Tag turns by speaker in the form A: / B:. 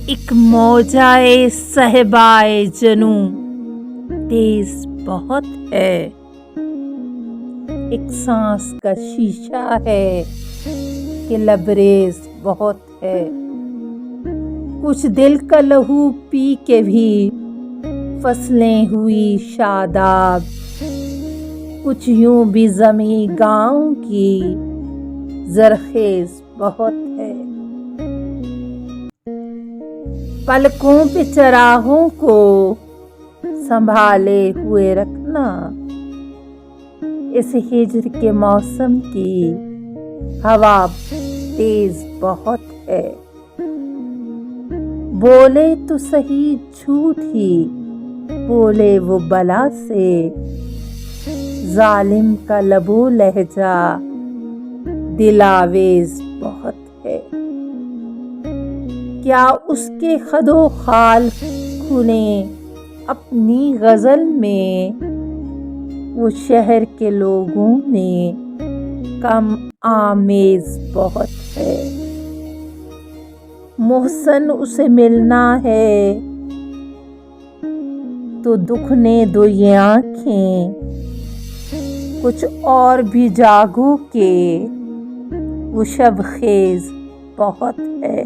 A: ایک موجائے صہبائے جنوں تیز بہت ہے، ایک سانس کا شیشہ ہے کہ لبریز بہت ہے، کچھ دل کا لہو پی کے بھی فصلیں ہوئی شاداب، کچھ یوں بھی زمیں گاؤں کی زرخیز بہت ہے۔ پلکوں پہ چراغوں کو سنبھالے ہوئے رکھنا، اس ہجر کے موسم کی ہوا تیز بہت ہے۔ بولے تو سہی جھوٹ ہی بولے وہ بلا سے، ظالم کا لب و لہجہ دل آویز بہت ہے۔ کیا اس کے خد و خال کھلیں اپنی غزل میں، وہ شہر کے لوگوں میں کم آمیز بہت ہے۔ محسن اسے ملنا ہے تو دکھنے دو یہ آنکھیں، کچھ اور بھی جاگو کہ وہ شب خیز بہت ہے۔